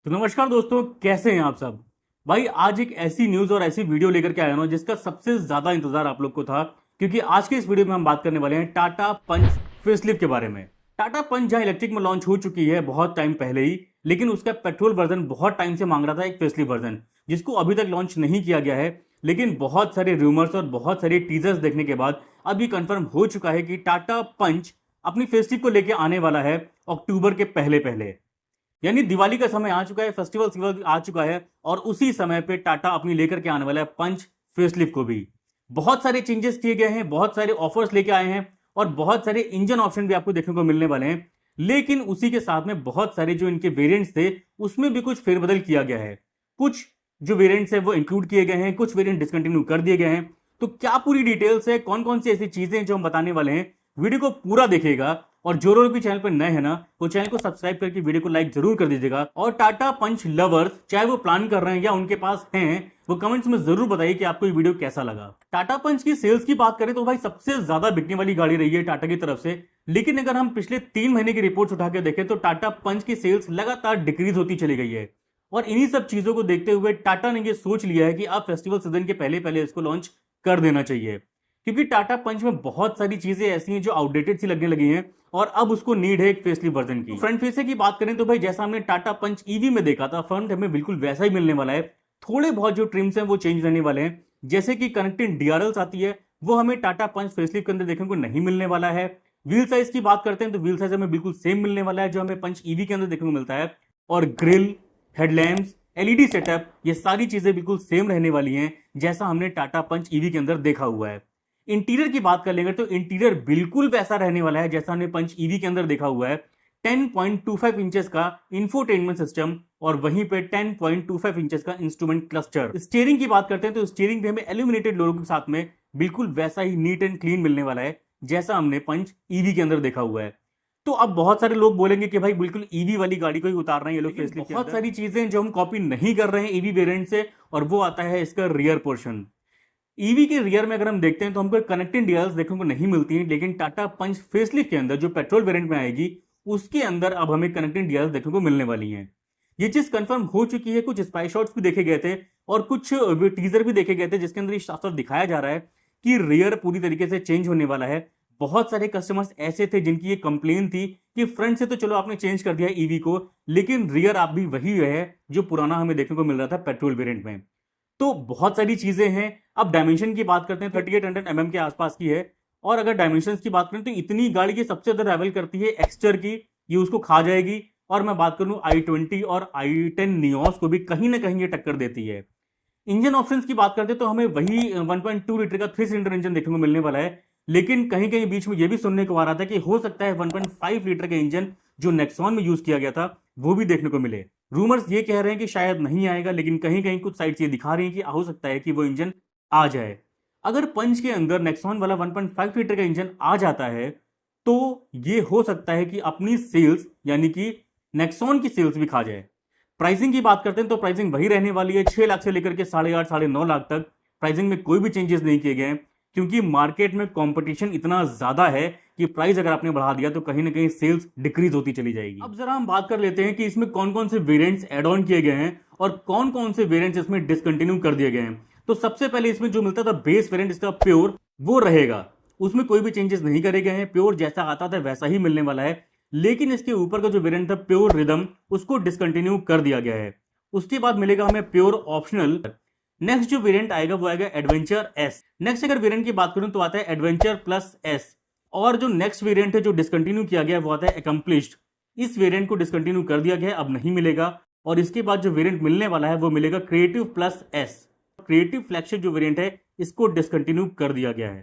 तो नमस्कार दोस्तों, कैसे हैं आप सब। भाई आज एक ऐसी न्यूज और ऐसी वीडियो लेकर के आया हूं जिसका सबसे ज्यादा इंतजार आप लोग को था, क्योंकि आज के इस वीडियो में हम बात करने वाले हैं टाटा पंच फेसलिफ्ट के बारे में। टाटा पंच जहां इलेक्ट्रिक में लॉन्च हो चुकी है बहुत टाइम पहले ही, लेकिन उसका पेट्रोल वर्जन बहुत टाइम से मांग रहा था एक फेसलिफ्ट वर्जन, जिसको अभी तक लॉन्च नहीं किया गया है। लेकिन बहुत सारे रूमर्स और बहुत सारे टीजर्स देखने के बाद अब ये कंफर्म हो चुका है कि टाटा पंच अपनी फेसलिफ्ट को लेकर आने वाला है अक्टूबर के पहले पहले। यानी दिवाली का समय आ चुका है, फेस्टिवल सीजन आ चुका है, और उसी समय पे टाटा अपनी लेकर के आने वाला है पंच फेसलिफ्ट को भी। बहुत सारे चेंजेस किए गए हैं, बहुत सारे ऑफर्स लेके आए हैं, और बहुत सारे इंजन ऑप्शन भी आपको देखने को मिलने वाले हैं। लेकिन उसी के साथ में बहुत सारे जो इनके वेरिएंट्स थे उसमें भी कुछ फेरबदल किया गया है। कुछ जो वेरिएंट्स है वो इंक्लूड किए गए हैं, कुछ वेरिएंट डिसकंटिन्यू कर दिए गए हैं। तो क्या पूरी डिटेल्स है, कौन कौन सी ऐसी चीजें हैं जो हम बताने वाले हैं, वीडियो को पूरा देखिएगा। और जो लोग भी चैनल पर नए हैं ना, वो चैनल को सब्सक्राइब करके वीडियो को लाइक जरूर कर दीजिएगा। और टाटा पंच लवर्स चाहे वो प्लान कर रहे हैं या उनके पास हैं, वो कमेंट्स में जरूर बताइए कि आपको ये वीडियो कैसा लगा। टाटा पंच की सेल्स की बात करें तो भाई सबसे ज्यादा बिकने वाली गाड़ी रही है टाटा की तरफ से। लेकिन अगर हम पिछले 3 महीने की रिपोर्ट्स उठा के देखें तो टाटा पंच की सेल्स लगातार डिक्रीज होती चली गई है। और इन्हीं सब चीजों को देखते हुए टाटा ने ये सोच लिया है कि अब फेस्टिवल सीजन के पहले पहले इसको लॉन्च कर देना चाहिए, क्योंकि टाटा पंच में बहुत सारी चीजें ऐसी हैं जो आउटडेटेड सी लगने लगी हैं और अब उसको नीड है एक फेसलिफ्ट वर्जन की। फ्रंट फेस की बात करें तो भाई जैसा हमने टाटा पंच ईवी में देखा था, फ्रंट हमें बिल्कुल वैसा ही मिलने वाला है। थोड़े बहुत जो ट्रिम्स हैं वो चेंज रहने वाले हैं, जैसे कि कनेक्टेड डीआरएल्स आती है वो हमें टाटा पंच फेसलिफ्ट के अंदर देखने को नहीं मिलने वाला है। व्हील साइज की बात करते हैं तो व्हील साइज हमें बिल्कुल सेम मिलने वाला है जो हमें पंच ईवी के अंदर देखने को मिलता है। और ग्रिल, हेडलैम्प्स, एलईडी सेटअप, ये सारी चीजें बिल्कुल सेम रहने वाली हैं जैसा हमने टाटा पंच ईवी के अंदर देखा हुआ है। इंटीरियर की बात कर लेंगे तो इंटीरियर बिल्कुल वैसा रहने वाला है जैसा हमने पंच ईवी के अंदर देखा हुआ है। 10.25 इंचेस का इंफोटेनमेंट सिस्टम और वहीं पे 10.25 इंचेस का इंस्ट्रूमेंट क्लस्टर। स्टीयरिंग की बात करते हैं तो स्टीयरिंग भी हमें एल्यूमिनेटेड लोगों के साथ में बिल्कुल वैसा ही नीट एंड क्लीन मिलने वाला है जैसा हमने पंच ईवी के अंदर देखा हुआ है। तो अब बहुत सारे लोग बोलेंगे कि भाई बिल्कुल ईवी वाली गाड़ी को ही उतार रहे हैं ये लोग फेसलिफ्ट। बहुत सारी चीजें जो हम कॉपी नहीं कर रहे हैं ईवी वेरिएंट से, और वो आता है इसका रियर पोर्शन। ईवी के रियर में अगर हम देखते हैं तो हमको कनेक्टिंग डिवाइस देखने को नहीं मिलती है, लेकिन टाटा पंच फेसलिफ्ट के अंदर जो पेट्रोल वेरिएंट में आएगी उसके अंदर अब हमें कनेक्टिंग डिवाइस देखने को मिलने वाली हैं। ये चीज कंफर्म हो चुकी है। कुछ स्पाई शॉट्स भी देखे गए थे और कुछ टीजर भी देखे गए थे जिसके अंदर साफ साफ दिखाया जा रहा है कि रियर पूरी तरीके से चेंज होने वाला है। बहुत सारे कस्टमर्स ऐसे थे जिनकी ये कंप्लेन थी कि फ्रंट से तो चलो आपने चेंज कर दिया ईवी को, लेकिन रियर आप भी वही है जो पुराना हमें देखने को मिल रहा था पेट्रोल वेरिएंट में। तो बहुत सारी चीजें हैं। अब डायमेंशन की बात करते हैं, 3800 mm के आसपास की है। और अगर डायमेंशन की बात करें तो इतनी गाड़ी की सबसे ज्यादा राइवल करती है एक्स्टर की, ये उसको खा जाएगी। और मैं बात करूं i20 और i10 नियोस को भी कहीं ना कहीं ये टक्कर देती है। इंजन ऑप्शंस की बात करते हैं तो हमें वही 1.2 लीटर का 3 सिलेंडर इंजन देखने को मिलने वाला है। लेकिन कहीं कहीं बीच में यह भी सुनने को आ रहा था कि हो सकता है 1.5 लीटर का इंजन जो नेक्सॉन में यूज किया गया था वो भी देखने को मिले। रूमर्स ये कह रहे हैं कि शायद नहीं आएगा, लेकिन कहीं कहीं कुछ साइट्स ये दिखा रही हैं कि हो सकता है कि वो इंजन आ जाए। अगर पंच के अंदर नेक्सॉन वाला 1.5 लीटर का इंजन आ जाता है तो ये हो सकता है कि अपनी सेल्स यानी कि नेक्सॉन की सेल्स भी खा जाए। प्राइसिंग की बात करते हैं तो प्राइसिंग वही रहने वाली है, 6 लाख से लेकर के 8.5 साढ़े 9 लाख तक। प्राइसिंग में कोई भी चेंजेस नहीं किए गए हैं, क्योंकि मार्केट में कंपटीशन इतना ज्यादा है कि प्राइस अगर आपने बढ़ा दिया तो कहीं ना कहीं सेल्स डिक्रीज होती चली जाएगी। अब जरा हम बात कर लेते हैं कि इसमें कौन कौन से वेरिएंट्स एड ऑन किए गए हैं और कौन कौन से वेरिएंट्स इसमें डिसकंटिन्यू कर दिए गए हैं। तो सबसे पहले इसमें जो मिलता था बेस वेरिएंट इसका प्योर, वो रहेगा, उसमें कोई भी चेंजेस नहीं करे गए हैं। प्योर जैसा आता था वैसा ही मिलने वाला है। लेकिन इसके ऊपर का जो वेरिएंट था प्योर रिदम, उसको डिसकंटिन्यू कर दिया गया है। उसके बाद मिलेगा हमें प्योर ऑप्शनल। नेक्स्ट जो वेरिएंट आएगा वो आएगा एडवेंचर एस। नेक्स्ट अगर वेरिएंट की बात करूं तो आता है एडवेंचर प्लस एस। और जो नेक्स्ट वेरिएंट है जो डिसकंटिन्यू किया गया है वो आता है अकम्प्लिश्ड। इस वेरिएंट को डिसकंटिन्यू कर दिया गया है, अब नहीं मिलेगा। और इसके बाद जो वेरिएंट मिलने वाला है वो मिलेगा creative plus S. Creative flagship जो वेरिएंट है इसको डिसकंटिन्यू कर दिया गया है।